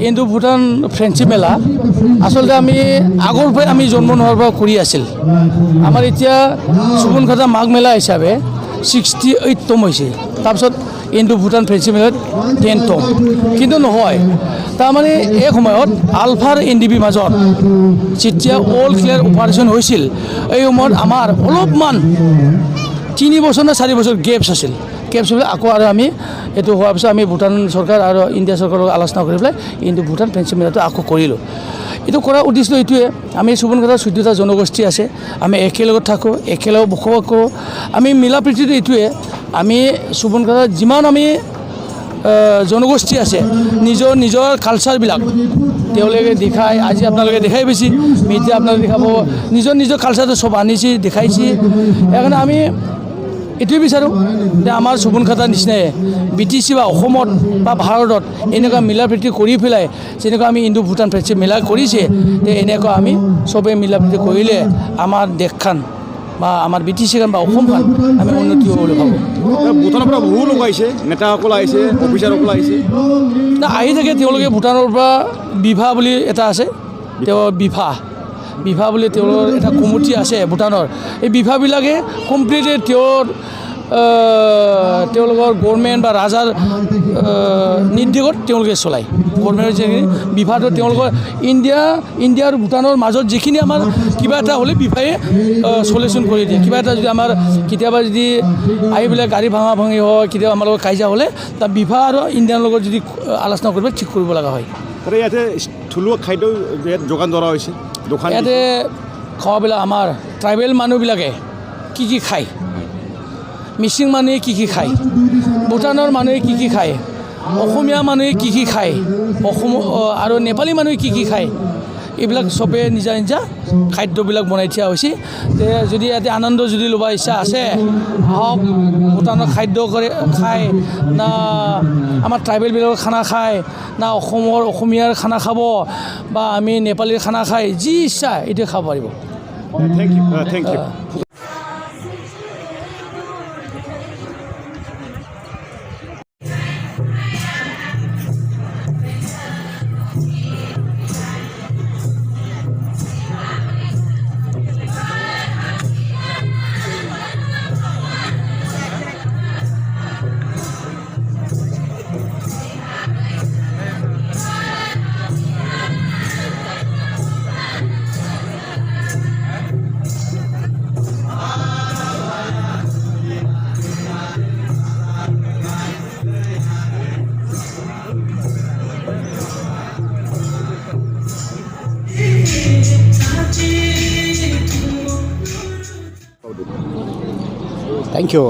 Indo Bhutan friendship মেলা আচলতে আমি আগৰ পৰাই আমি জন্ম নোহোৱাৰ পৰা কৰি আছিল। আমাৰ এতিয়া সুবনখাটা মাঘ মেলা হিচাপে 68তম হৈছে। তাৰপিছত ইণ্ডো ভূটান ফ্ৰেণ্ডশ্বিপ মেলাত 10তম। কিন্তু নহয়, তাৰমানে এই সময়ত আলফাৰ NDP মাজত যেতিয়া অল ক্লিয়াৰ অপাৰেশ্যন হৈছিল, এই সময়ত আমাৰ অলপমান 3 বছৰ নে 4 বছৰ গেপছ আছিল। গেপছ হ'লে আকৌ আৰু আমি এইটো হোৱাৰ পিছত আমি ভূটান চৰকাৰ আৰু ইণ্ডিয়া চৰকাৰৰ লগত আলোচনা কৰি পেলাই ইণ্ডো ভূটান ফ্ৰেণ্ডশ্বিপ মেলাটো আকৌ কৰিলোঁ। এইটো কৰাৰ উদ্দেশ্য এইটোৱে, আমি সুবনখাটাৰ 14টা জনগোষ্ঠী আছে, আমি একেলগত থাকোঁ, একেলগে বসবাস কৰোঁ। আমি মিলা প্ৰীতিটো এইটোৱে, আমি সুবনখাটাৰ যিমান আমি জনগোষ্ঠী আছে নিজৰ নিজৰ কালচাৰবিলাক তেওঁলোকে দেখায়। আজি আপোনালোকে দেখাই পাইছে, এতিয়া আপোনালোকে দেখাব নিজৰ নিজৰ কালচাৰটো চব আনিছে দেখাইছে। সেইকাৰণে আমি এইটোৱে বিচাৰোঁ যে আমাৰ সুবনখাটাৰ নিচিনাই BTC বা অসমত বা ভাৰতত এনেকুৱা মিলা প্ৰীতি কৰি পেলাই যেনেকুৱা আমি ইণ্ডো ভূটান ফ্ৰেণ্ডশ্বিপ মেলা কৰিছে, যে এনেকুৱা আমি চবেই মিলা প্ৰীতি কৰিলে আমাৰ দেশখন বা আমাৰ BTCখন বা অসমখন আমি উন্নতি হ'ব বুলি ভাবোঁ। ভূটানৰ পৰা বহু লোক আহিছে, নেতাসকল আহিছে, অফিচাৰসকল আহিছে। আহি থাকে তেওঁলোকে ভূটানৰ পৰা বিভা বুলি এটা আছে, তেওঁৰ বিভা বুলি তেওঁলোকৰ এটা কমিটি আছে ভূটানৰ। এই বিভাবিলাকে কমপ্লিটলি তেওঁলোকৰ গভৰ্ণমেণ্ট বা ৰাজাৰ নিৰ্দেশত তেওঁলোকে চলায়। গভৰ্ণমেণ্টৰ যিখিনি বিভাটো তেওঁলোকৰ ইণ্ডিয়া আৰু ভূটানৰ মাজত যিখিনি আমাৰ কিবা এটা হ'লে বিভাগে চলিউশ্যন কৰি দিয়ে। কিবা এটা যদি আমাৰ কেতিয়াবা যদি আহি পেলাই গাড়ী ভাঙা ভাঙি হয়, কেতিয়াবা আমাৰ লগত কাজিয়া হ'লে তাৰ বিভা আৰু ইণ্ডিয়াৰ লগত যদি আলোচনা কৰিব ঠিক কৰিব লগা হয়। ইয়াতে থলুৱা খাদ্য যোগান ধৰা হৈছে। ইয়াতে খোৱাবিলাক আমাৰ ট্ৰাইবেল মানুহবিলাকে কি খায়, মিচিং মানুহে কি খায়, ভূটানৰ মানুহে কি খায়, অসমীয়া মানুহে কি খায়, আৰু নেপালী মানুহে কি খায়, এইবিলাক চবে নিজা নিজা খাদ্যবিলাক বনাই থোৱা হৈছে। যদি ইয়াতে আনন্দ যদি ল'ব ইচ্ছা আছে, আহক, ভূটানৰ খাদ্য খায় না আমাৰ ট্ৰাইবেলবিলাকৰ খানা খায় না অসমীয়াৰ খানা খাব বা আমি নেপালীৰ খানা খায়, যি ইচ্ছা এইটোৱে খাব পাৰিব। Thank you. Thank you.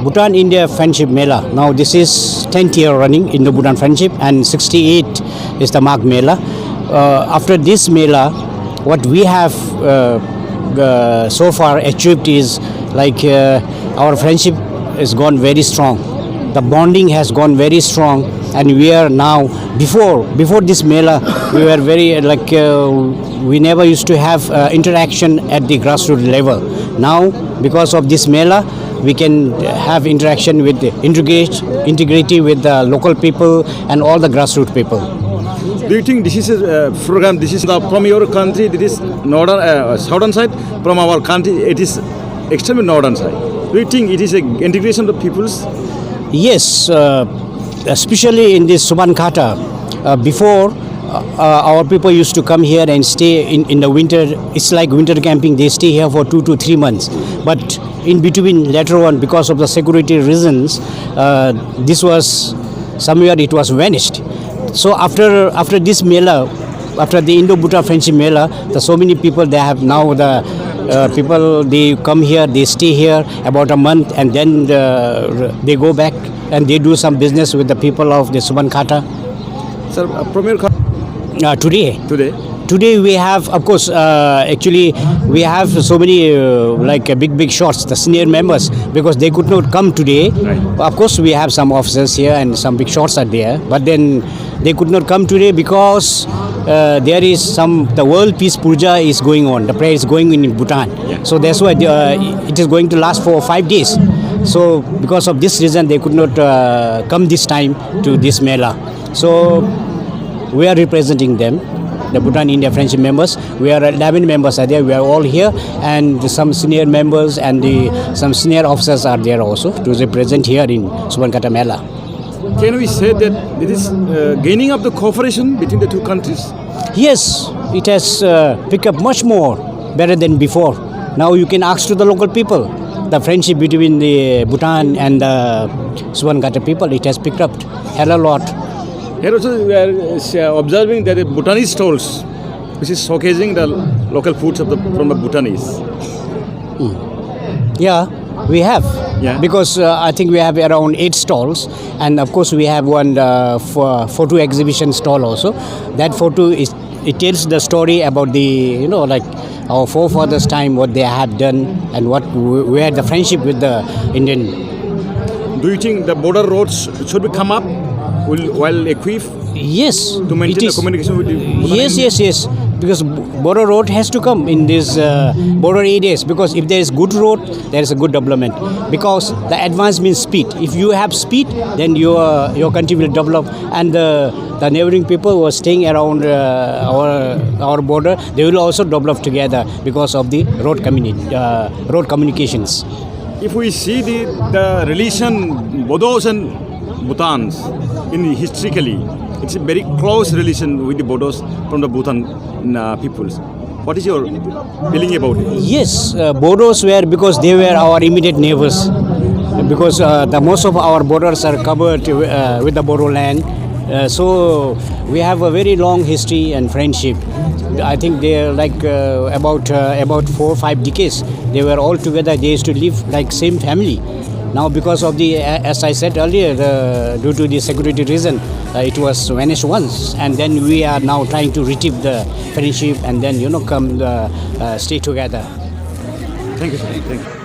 Bhutan-India Friendship Mela. Now this is 10th year running in the Bhutan Friendship, and 68 is the Magh Mela. After this Mela, what we have so far achieved is like our friendship has gone very strong. The bonding has gone very strong, and we are now, before this Mela, we were very we never used to have interaction at the grassroots level. Now, because of this Mela, we can have interaction with integrity with the local people and all the grassroots people. Do you think this is a program? This is from your country. This is northern, southern side. From our country, it is extremely northern side. Do you think it is a integration of peoples? Yes, especially in this Subankhata. Before, our people used to come here and stay in the winter. It's like winter camping. They stay here for 2 to 3 months. But in between, later on, because of the security reasons, this was somewhere it was vanished. So after this Mela, after the Indo-Bhutan Friendship Mela, so many people, they have now the people, they come here, they stay here about a month, and then they go back and they do some business with the people of the Subankhata. Sir, from your Today we have, of course, actually we have so many big shots, the senior members, because they could not come today. Right. Of course, we have some officers here and some big shots are there, but then they could not come today because there is the World Peace Puja is going on. The prayer is going in Bhutan. Yeah. So that's why it is going to last for 5 days. So because of this reason, they could not come this time to this Mela. So we are representing them, the Bhutan-India Friendship members. We are 11 members are there. We are all here, and some senior members and some senior officers are there also to represent here in Subankata Mela. Can we say that it is gaining up the cooperation between the two countries? Yes, it has picked up much more better than before. Now you can ask to the local people. The friendship between the Bhutan and the Subankata people, it has picked up hell a lot. Here also we are observing that the Bhutanese stalls, which is showcasing the local foods from the Bhutanese. Yeah, we have. Yeah. Because I think we have around 8 stalls, and of course we have one photo exhibition stall also. That photo it tells the story about the like our forefathers' time, what they have done, and where the friendship with the Indian. Do you think the border roads should be come up while equipped Yes, to maintain it the is. communication with the Bhutanese? Yes. Because border road has to come in these border areas. Because if there is good road, there is a good development. Because the advance means speed. If you have speed, then your country will develop. And the neighboring people who are staying around our border, they will also develop together because of the road communications. If we see the relation Bodos and Bhutans in historically, it's a very close relation with the Bodos from the Bhutan peoples. What is your feeling about it? Yes, Bodos were because they were our immediate neighbors. Because the most of our borders are covered with the Bodo land. So we have a very long history and friendship. I think they are like about 4 or 5 decades. They were all together. They used to live like same family. Now because of the, as I said earlier, due to the security reason, it was vanished once, and then we are now trying to retrieve the friendship and then come stay together. Thank you, sir. Thank you.